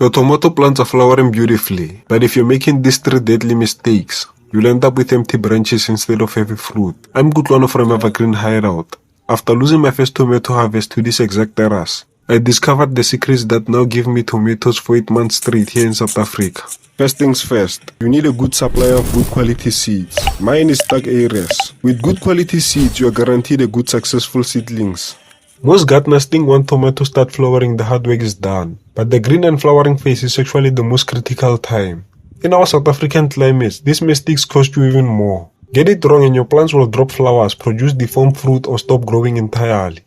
Your tomato plants are flowering beautifully, but if you're making these 3 deadly mistakes, you'll end up with empty branches instead of heavy fruit. I'm Kutlwano from Evergreen Hideout. After losing my first tomato harvest to this exact terrace, I discovered the secrets that now give me tomatoes for 8 months straight here in South Africa. First things first, you need a good supply of good quality seeds. Mine is stuck areas. With good quality seeds, you are guaranteed a good successful seedlings. Most gardeners think when tomatoes start flowering, the hard work is done. But the green and flowering phase is actually the most critical time. In our South African climates, these mistakes cost you even more. Get it wrong and your plants will drop flowers, produce deformed fruit, or stop growing entirely.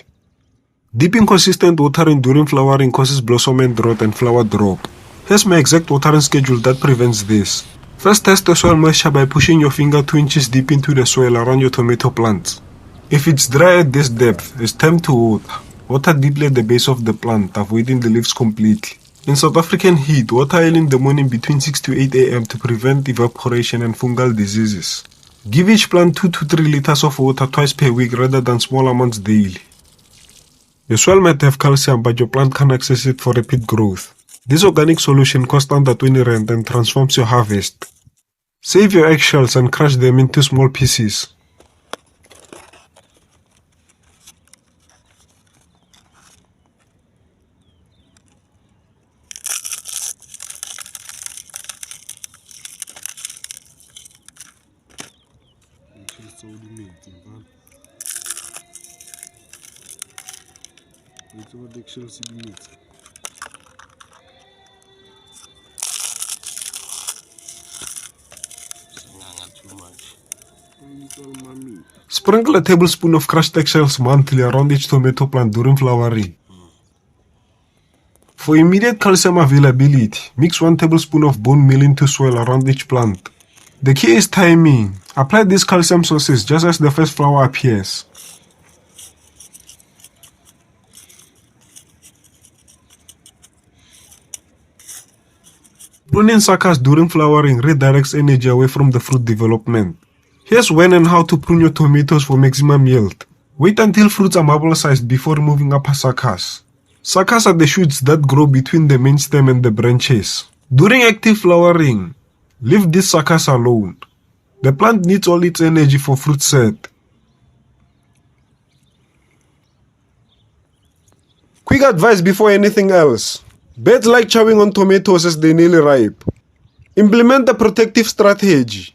Deep inconsistent watering during flowering causes blossom end rot and flower drop. Here's my exact watering schedule that prevents this. First, test the soil moisture by pushing your finger 2 inches deep into the soil around your tomato plants. If it's dry at this depth, it's time to water. Water deeply at the base of the plant, avoiding the leaves completely. In South African heat, water early in the morning between 6 to 8 a.m. to prevent evaporation and fungal diseases. Give each plant 2 to 3 liters of water twice per week rather than small amounts daily. Your soil might have calcium, but your plant can access it for rapid growth. This organic solution costs under 20 rand and transforms your harvest. Save your eggshells and crush them into small pieces. Sprinkle a tablespoon of crushed eggshells monthly around each tomato plant during flowering. For immediate calcium availability, mix 1 tablespoon of bone meal into soil around each plant. The key is timing. Apply these calcium sources just as the first flower appears. Pruning suckers during flowering redirects energy away from the fruit development. Here's when and how to prune your tomatoes for maximum yield. Wait until fruits are marble-sized before removing upper suckers. Suckers are the shoots that grow between the main stem and the branches. During active flowering, leave these suckers alone. The plant needs all its energy for fruit set. Quick advice before anything else. Birds like chowing on tomatoes as they nearly ripe. Implement a protective strategy.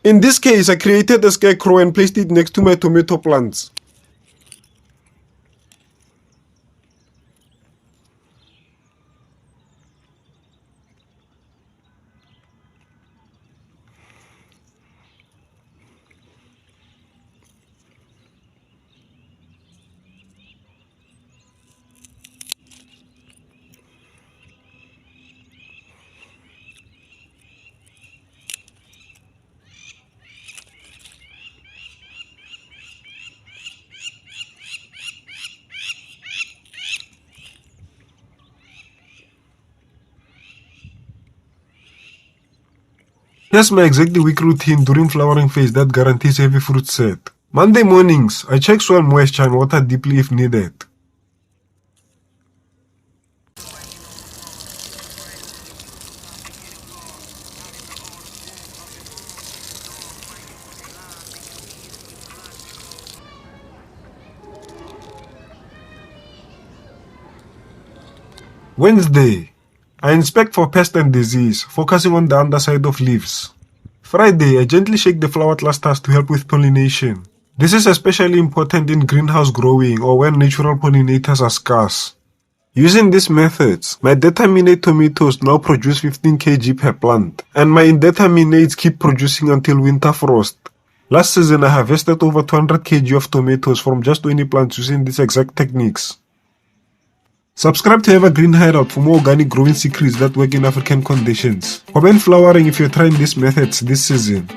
In this case, I created a scarecrow and placed it next to my tomato plants. Here's my exact week routine during flowering phase that guarantees heavy fruit set. Monday mornings, I check soil moisture and water deeply if needed. Wednesday, I inspect for pest and disease, focusing on the underside of leaves. Friday, I gently shake the flower clusters to help with pollination. This is especially important in greenhouse growing or when natural pollinators are scarce. Using these methods, my determinate tomatoes now produce 15 kg per plant, and my indeterminates keep producing until winter frost. Last season, I harvested over 200 kg of tomatoes from just 20 plants using these exact techniques. Subscribe to Evergreen Hideout for more organic growing secrets that work in African conditions. Comment flowering if you're trying these methods this season.